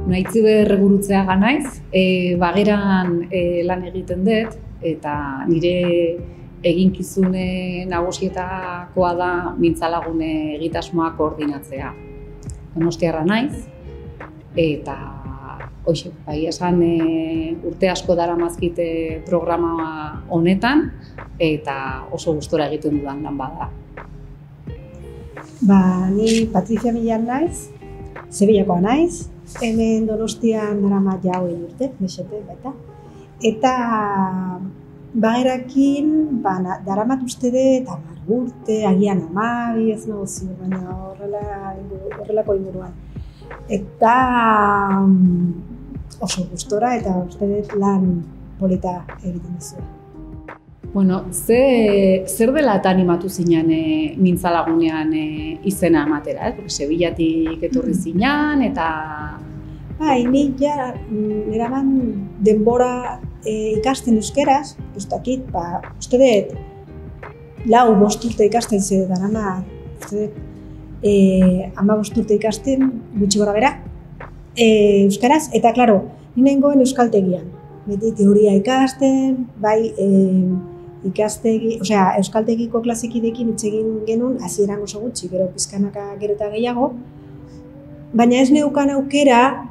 Naitziber gurutzeaga naiz, bageran lan egiten dut, eta nire eginkizune nagusietakoa da mintzalagune egitasmoa koordinatzea. Donostiarra naiz, eta hoxe, bai esan urte asko daramazkite programa honetan, eta oso gustora egiten dudan lan bada. Ni Patricia Millan naiz, Sevillakoa naiz, hemen Donostian daramat ja 20 urte, mesete baita. Eta bagerakin daramat uste dut 10 urte, agian 12, ez nago ziur, baina horrelako inguruan. Eta oso gustora eta uste dut lan polita egiten duzu. Bueno, zer dela eta animatu zinen mintzalagunean izena ematera, Porque Sevillatik etorri zinen eta... Bai, nik ja eraman denbora ikasten euskeraz, ustakit, uste dut 4-5 urte ikasten ze darama, uste dut 15 urte ikasten gutxi gora bera euskaraz, eta klaro, ni nengoen euskaltegian. Beti teoria ikasten, bai euskaltegiko klasekidekin hitz egin genuen hasieran oso gutxi, gero pizkanaka gero eta gehiago, baina ez neukan aukera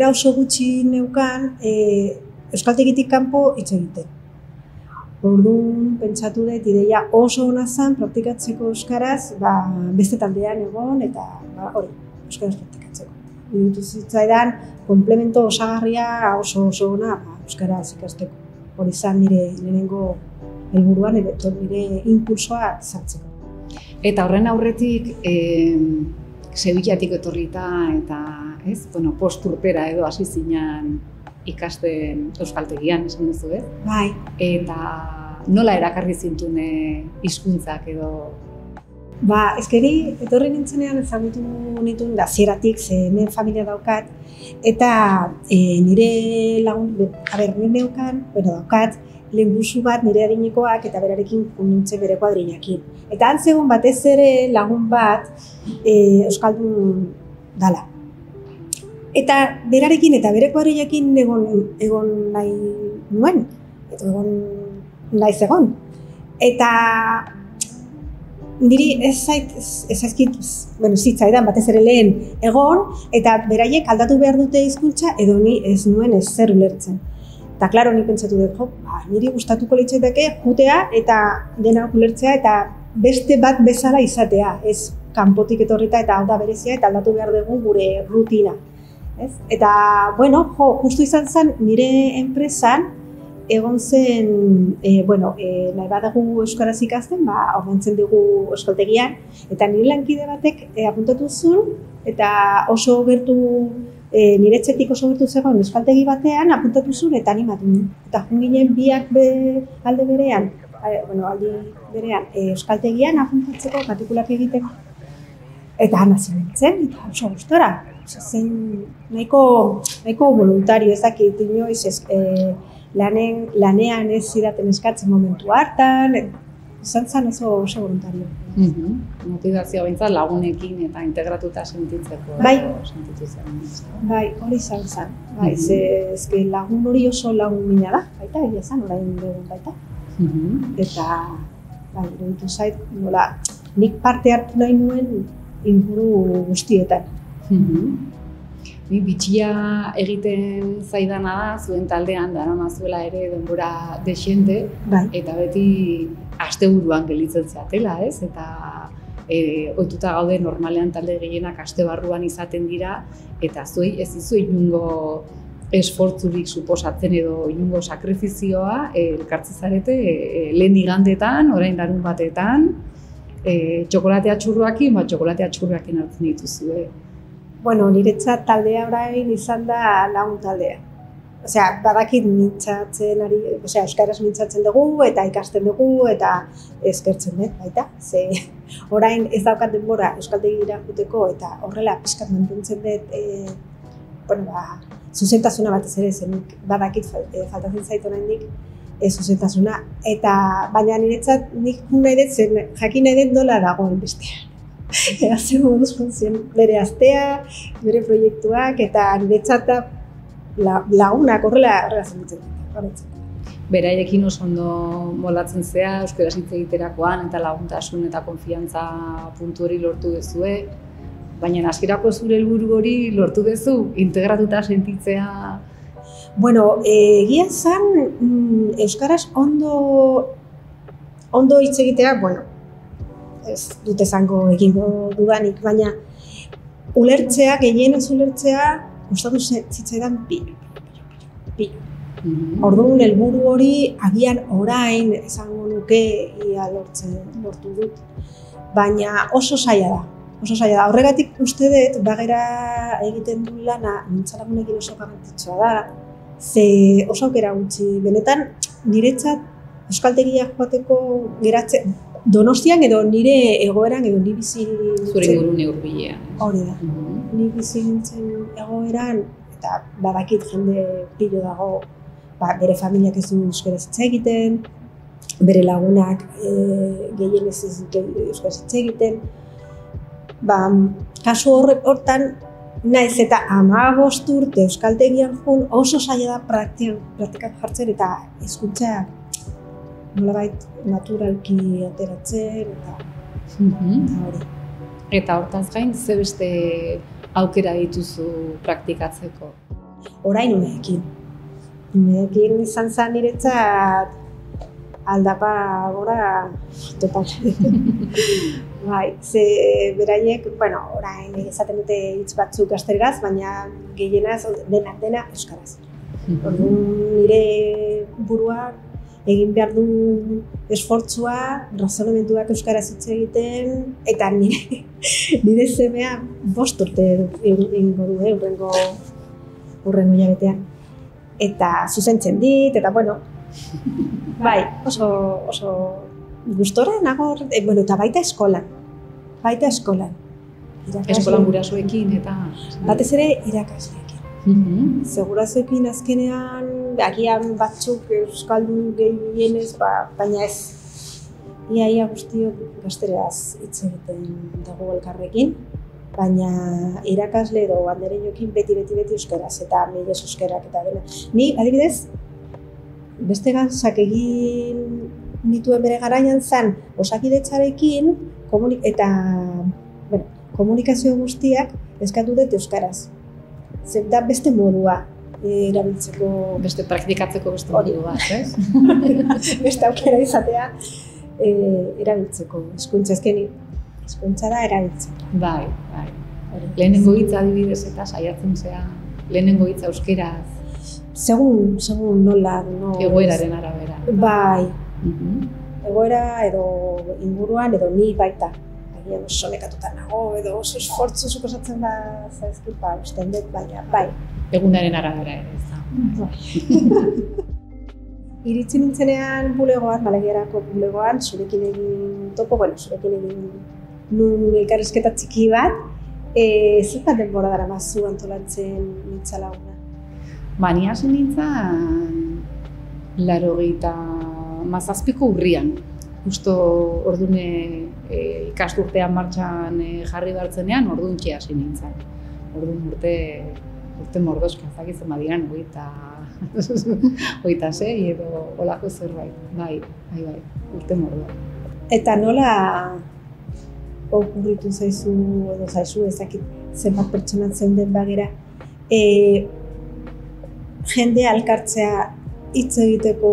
oso gutxi neukan euskaltegitik kanpo hitz egiten. Orduan pentsatu dut ideia oso ona zen praktikatzeko euskaraz, beste taldean egon eta hori, euskaraz praktikatzeko. Iruditu zitzaidan komplemento osagarria oso ona euskaraz ikasteko. Hori zen nire lehenengo helburuan nire impulsoa sartzeko. Eta horren aurretik Sevillatik etorrita eta posturpera edo hasi zinen ikasten euskaltegian, esan duzu, Bai. Eta nola erakarri zintun hizkuntzak edo? Ezkeri etorri nintzenean ezagutu nituen hasieratik, ze hemen familia daukat, eta nire lagun, daukat lehenbusu bat nire adinekoak eta berarekin nintzen bere kuadrilakin. Eta antzegon batez ere lagun bat euskaldun dala. Eta berarekin eta bere kuadrilakin egon nahi nuen, egon. Eta niri zitzaidan batez ere lehen egon, eta beraiek aldatu behar dute hizkuntza edo ni ez nuen ezer ulertzen. Eta klaro, ni pentsatu dut, niri gustatuko litzaidake jutea eta dena ulertzea eta beste bat bezala izatea, ez kanpotik etorrita eta hau da berezia eta aldatu behar dugu gure rutina. Eta, justu izan zen nire enpresan egon zen, nahi badagu euskaraz ikasten, ordaintzen dugu euskaltegian, eta nire lankide batek apuntatu zuen, eta oso gertu, nire etxetik oso gertu zegoen euskaltegi batean apuntatu zuen eta animatu nuen. Eta junginen biak aldi berean euskaltegian apuntatzeko, matrikulak egiteko. Eta hasi nintzen, eta oso gustora. Zen nahiko voluntario, ez dakit inoiz lanean ez zidaten eskatzen momentu hartan, izan zen oso voluntario. Motivazioa behintzat lagunekin eta integratuta sentitzeko. Bai, hori izan zen. Ezke lagun hori oso lagun mina da, baita, egia zen, orain dugun baita. Eta, iruditu zait, nik parte hartu nahi nuen inguru guztietan. Bitxia egiten zaidana da, zuen taldean daramazuela ere denbora dexente, eta beti asteburuan gelditzen zeatela, ez? Eta ohituta gaude normalean talde gehienak aste barruan izaten dira, eta zuei ez dizu inongo esfortzurik suposatzen edo inongo sakrifizioa elkartzen zarete lehen igandetan, orain larunbatetan, txokolatea txurruakin, txokolatea txurruakin hartzen dituzue. Niretzat taldea orain izan da lagun taldea. Badakit euskaraz mintzatzen dugu eta ikasten dugu eta eskertzen dut, baita. Orain ez daukat denbora euskaltegira joateko eta horrela pixkat mantentzen dut zuzentasuna batez ere, zenik badakit faltatzen zait oraindik zuzentasuna. Baina niretzat nik jakin nahi dut nola dagoen bestean. Ea ze moduz funtzionatzen bere astea, bere proiektuak, eta niretzat lagunak horrela zenditzen. Beraiekin oso ondo molatzen zea, euskaraz hitz egiterakoan eta laguntasun eta konfiantza puntu hori lortu duzue, baina hasierako zure helburu hori lortu duzu, integratuta sentitzea. Bueno, egia zan, euskaraz ondo hitz egitea, bueno, ez dut esango egingo dudanik, baina ulertzea, gehienez ulertzea, gustatu zitzaidan pilo. Orduan helburu hori agian orain esango nuke ia lortu dut, baina oso zaila da. Horregatik uste dut bagera egiten du lana mintzalagunekin oso garrantzitsua da, ze oso aukera gutxi. Benetan niretzat euskaltegiak joateko geratzen Donostian edo nire egoeran edo ni bizi nintzen. Zure ingurune hurbilean. Hori da. Ni bizi nintzen egoeran eta badakit jende pilo dago, bere familiak ez du euskaraz hitz egiten, bere lagunak gehienez ez dute euskaraz hitz egiten. Kasu hortan, naiz eta 15 urte euskaltegian joan oso zaila da praktikan jartzen eta hizkuntza nolabait naturalki ateratzen eta hori. Eta hortaz gain, ze beste aukera dituzu praktikatzeko? Orain umeekin. Umeekin izan zen niretzat aldapa gora total. Bai, ze beraiek, bueno, orain esaten dute hitz batzuk gazteleraz, baina gehienaz dena euskaraz. Nire buruak egin behar du esfortzua, razonamentuak euskaraz hitz egiten, eta nire semea 5 urte egingo du, hurrengo hilabetean. Eta zuzentzen dit, eta bueno, bai, oso gustora nago, eta baita eskolan. Eskolan gurasoekin eta... Batez ere irakasleekin. Gurasoekin azkenean, agian batzuk euskaldun gehienez, baina ez. Ia guztiok gazteleraz hitz egiten dugu elkarrekin, baina irakasle edo andereñoekin beti euskaraz eta milez euskarak eta dena. Ni, adibidez, beste gauzak egin nituen bere garaian zen Osakidetzarekin eta komunikazio guztiak eskatu dut euskaraz. Zer da beste modua erabiltzeko... Beste praktikatzeko beste modu bat, ez? Beste aukera izatea erabiltzeko. Hizkuntza ezkeni, hizkuntza da erabiltzeko. Bai. Lehenengo hitza adibidez eta saiatzen zea, lehenengo hitza euskeraz. Segun nola. Egoeraren arabera. Bai. Egoera edo inguruan edo ni baita. Agian oso nekatuta nago edo oso esfortzu suposatzen da zaizkit, usten dut, baina bai. Egunaren arabera ere, ez da. Iritsi nintzenean bulegoan, Malagiarako bulegoan, zurekin egin nun elkarrizketa txiki bat, zertan denbora daramazu antolatzen mintzalaguna? Ni hasi nintzen 87ko urrian. Justo ordune ikasturtean martxan jarri bartzenean, orduntxe hasi nintzen. Ordun urte mordoska, zakitzen badiran, 26 edo olako zerbait. Bai, urte mordoa. Eta nola okurritu zaizu ezakit zenbat pertsonatzen den bagera, jende alkartzea hitz egiteko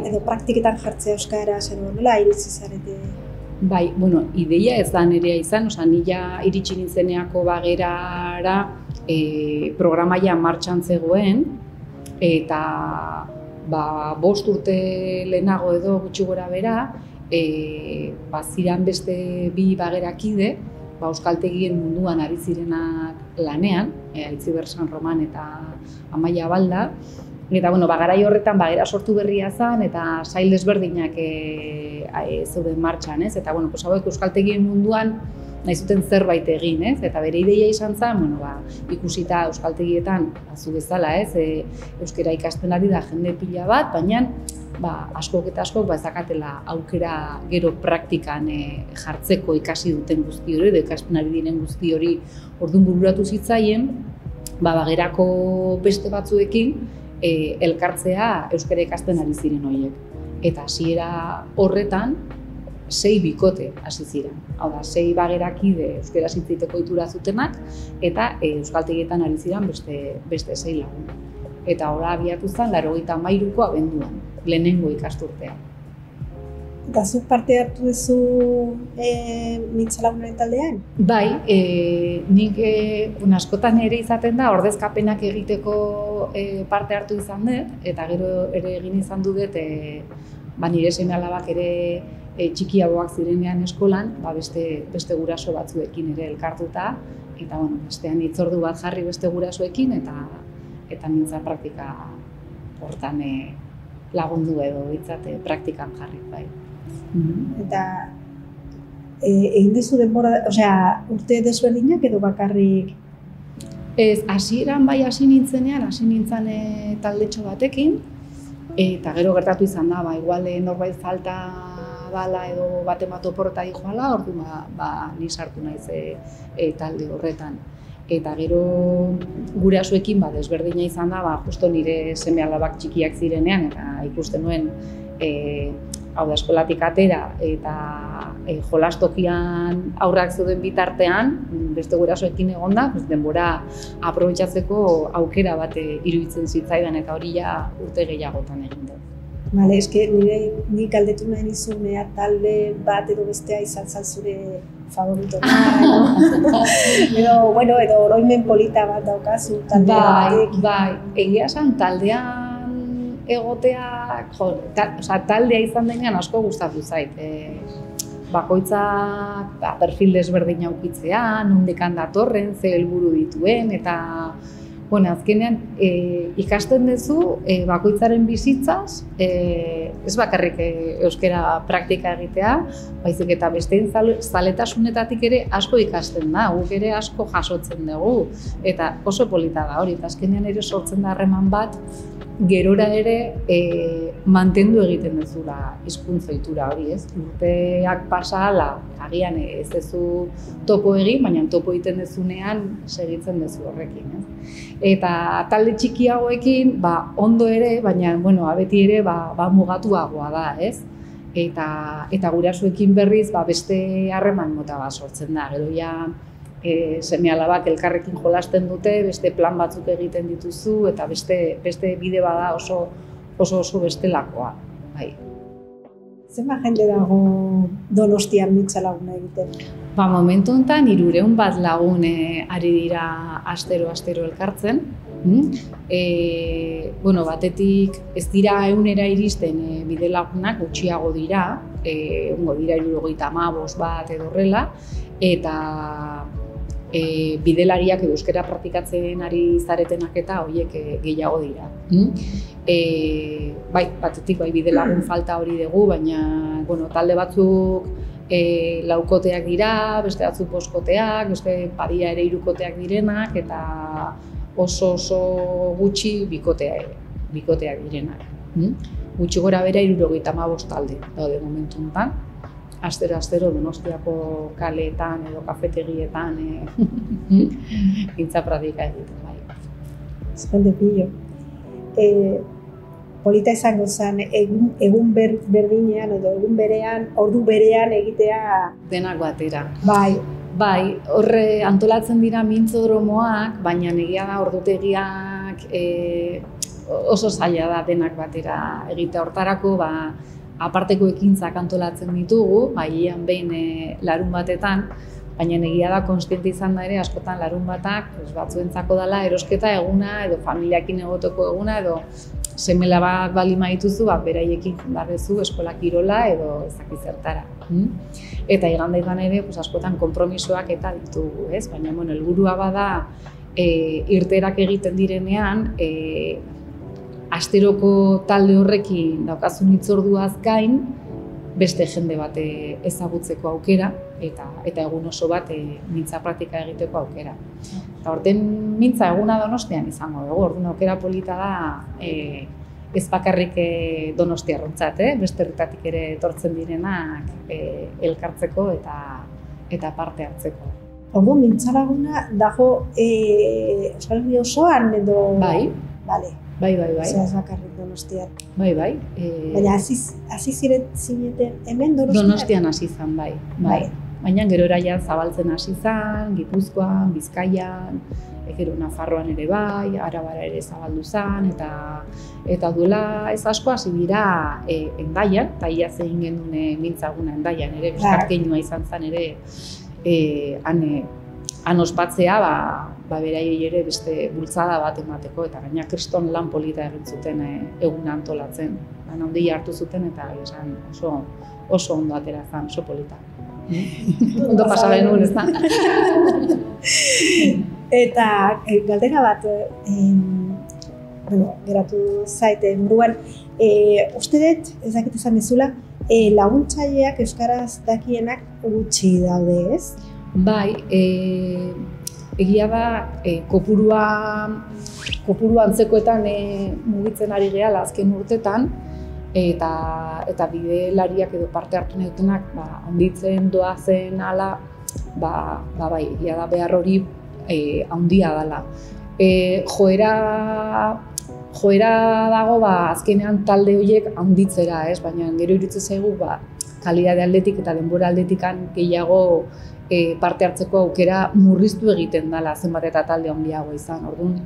edo praktiketan jartzea euskaraz, nola iritsi zarete? Bai, ideia ez da nirea izan, nila iritsi nintzeneako bagerara programaia martxan zegoen, eta 5 urte lehenago edo gutxi gora bera, ziren beste 2 bagerakide, euskaltegien munduan ari zirenak lanean, Aitziber San Roman eta Amaia Balda, eta garai horretan bagera sortu berria zen eta sail desberdinak zeuden martxan, ez? Eta hauek euskaltegien munduan nahi zuten zerbait egin, ez? Eta bere ideia izan zen, ikusita euskaltegietan zu bezala, ez? Euskara ikasten ari da jende pila bat, baina askok eta askok ez dakatela aukera gero praktikan jartzeko ikasi duten guzti hori, edo ikaspen ari diren guzti hori orduan bururatu zitzaien, bagerako beste batzuekin elkartzea euskara ikasten ari ziren horiek. Eta hasiera horretan 6 bikote hasi ziren. Hau da, 6 bagerakide euskara hitz egiteko ohitura zutenak eta euskaltegietan ari ziren beste 6 lagun. Eta hori abiatu zen 93ko abenduan, lehenengo ikasturtea. Eta zuk parte hartu duzu Mintza Lagunaren taldean? Bai, nik askotan ere izaten da ordezkapenak egiteko parte hartu izan dut, eta gero ere egin izan dut nire seme-alabak ere txikiagoak zirenean eskolan, beste guraso batzuekin ere elkartuta, eta bestean hitzordu bat jarri beste gurasoekin, eta mintza praktika hortan lagundu edo hitzate praktikan jarri, bai. Eta egin duzu denbora, urte desberdinak edo bakarrik? Ez, hasieran bai hasi nintzen taldetxo batekin, eta gero gertatu izan da, igual norbait falta dala edo bat oporreta dijoala, orduan ni sartu naiz talde horretan. Eta gero gurasoekin desberdina izan da, justo nire seme-alabak txikiak zirenean, eta ikusten nuen hau da, eskolatik atera eta jolastokian aurrak zeuden bitartean, beste gurasoekin egonda, denbora aprobetxatzeko aukera bat iruditzen zitzaidan, eta hori urte gehiagotan egin dut. Bale, eske nik galdetu nahi nizun talde bat edo bestea izan zure favoritoa, edo oroimen polita bat daukazu talde batek. Bai, egia esan taldean egotea, taldea izan denean asko gustatu zait. Bakoitzak perfil desberdina ukitzea, nondik datorren, ze helburu dituen, eta azkenean ikasten duzu bakoitzaren bizitzaz, ez bakarrik euskara praktika egitea, baizik eta besteen zaletasunetatik ere asko ikasten da, guk ere asko jasotzen dugu, eta oso polita da hori, eta azkenean ere sortzen da harreman bat, gerora ere mantendu egiten duzula hizkuntza ohitura hori, ez? Urteak pasa ahala, agian ez duzu topo egin, baina topo egiten duzunean segitzen duzu horrekin, ez? Eta talde txikiagoekin ondo ere, baina beti ere mugatuagoa da, ez? Eta gurasoekin berriz beste harreman mota bat sortzen da, gero seme-alabak elkarrekin jolasten dute, beste plan batzuk egiten dituzu, eta beste bide bada oso bestelakoa. Zenbat jende dago Donostian Mintza Laguna egiten? Momentu honetan 300 bat lagun ari dira astero elkartzen. Batetik ez dira 100era iristen bide lagunak, gutxiago dira, dira 75 bat edo horrela, eta bidelariak edo euskara praktikatzen ari zaretenak eta horiek gehiago dira. Batetik bide lagun falta hori dugu, baina talde batzuk laukoteak dira, beste batzuk boskoteak, beste padia ere 3koteak direnak, eta oso gutxi bikoteak direnak. Gutxi gora bera 75 talde daude momentu honetan. Astero Donostiako kaleetan edo kafetegietan mintza praktika egiten. Espalde pillo. Polita izango zen, egun berdinean edo egun berean, ordu berean egitea... Denak batera. Bai, horre antolatzen dira mintzodromoak, baina egia da ordutegiak oso zaila da denak batera egitea. Hortarako, aparteko ekintzak antolatzen ditugu, ian behin larun batetan, baina egia da kontziente izan da ere askotan larun batak batzuentzako dela erosketa eguna edo familiakin egoteko eguna edo seme-alabak baldin badituzu, beraiekin jundarrezu eskola kirola edo ezaki zertara. Eta igandaitan ere askotan konpromisoak eta ditugu, ez? Baina helburua bada irteerak egiten direnean, asteroko talde horrekin daukazun hitzorduaz gain, beste jende bat ezagutzeko aukera eta egun oso bat mintza praktika egiteko aukera. Eta horten mintza eguna Donostian izango dugu, orduan aukera polita da ez bakarrik donostiarrontzat, beste herritatik ere etortzen direnak elkartzeko eta parte hartzeko. Orduan, mintzalaguna dago Euskal Herria osoan edo... Bai. Bale. Bai. Osea, ez bakarrik Donostian. Bai. Baina hasi zineten hemen Donostian? Donostian hasi zen, bai. Baina gero eraia zabaltzen hasi zen, Gipuzkoan, Bizkaian, gero Nafarroan ere bai, Arabara ere zabaldu zen, eta duela ez asko hasi dira Hendaian, eta iaz egin genuen mintzaguna Hendaian ere, bizkarkeinua izan zen ere, han ospatzea, beraiei ere beste bultzada bat emateko, eta gaina kriston lan polita egin zuten egun antolatzen. Lan handia hartu zuten eta esan oso ondo atera zen, oso polita. Ondo pasa genuen, ez da? Eta galdera bat, geratu zaite buruan, uste dut, ez dakit esan dezula, laguntzaileak euskaraz dakienak gutxi daude, ez? Bai, egia da, kopuru antzekoetan mugitzen ari gehala azken urtetan, eta bidelariak edo parte hartu nahi dutenak handitzen doazen ala, bai, egia da behar hori handia dela. Joera dago azkenean talde horiek handitzera, ez? Baina gero iruditzen zaigu kalidade aldetik eta denbora aldetikan gehiago parte hartzeko aukera murriztu egiten dela zenbat eta talde handiago izan. Orduan,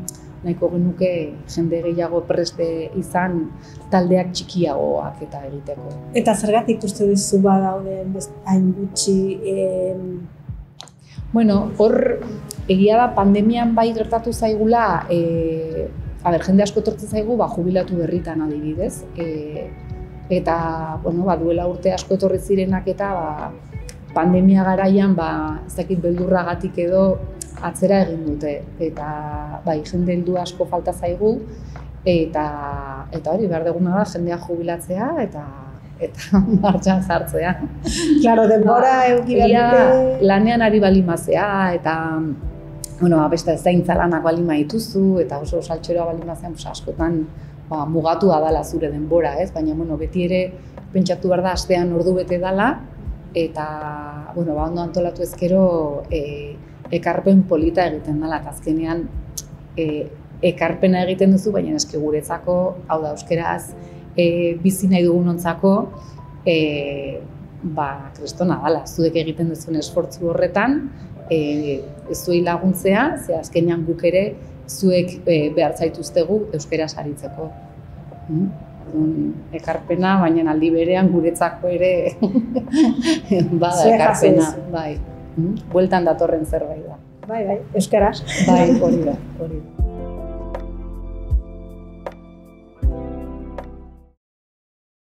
nahiko genuke jende gehiago preste izan taldeak txikiagoak eta egiteko. Eta zergatik uste duzu badaude hain gutxi? Bueno, hor egia da pandemian bai gertatu zaigula, jende asko etortzen zaigu jubilatu berritan adibidez. Eta duela urte asko etorri zirenak eta pandemia garaian ez dakit beldurragatik edo atzera egin dute. Eta jende heldu asko falta zaigu eta hori behar duguna da jendea jubilatzea eta martxan jartzea. Claro, denbora eukidalite... Lanean ari balimazea eta beste zaintza lanak balima dituzu eta oso saltxorea balimazean askotan mugatua dala zure denbora, ez? Baina beti ere pentsatu behar da astean ordu bete dala eta ondo antolatu ezkero ekarpen polita egiten dela eta azkenean ekarpena egiten duzu, baina eske guretzako, hau da euskeraz, bizi nahi dugunontzako kristona dela, zuek egiten duzuen esfortzu horretan, ez zuei laguntzea, ze azkenean guk ere zuek behar zaituztegu euskeraz aritzeko. Ekarpena, baina aldi berean guretzako ere bada ekarpena. Bueltan datorren zerbait da. Bai, euskaraz. Bai, hori da.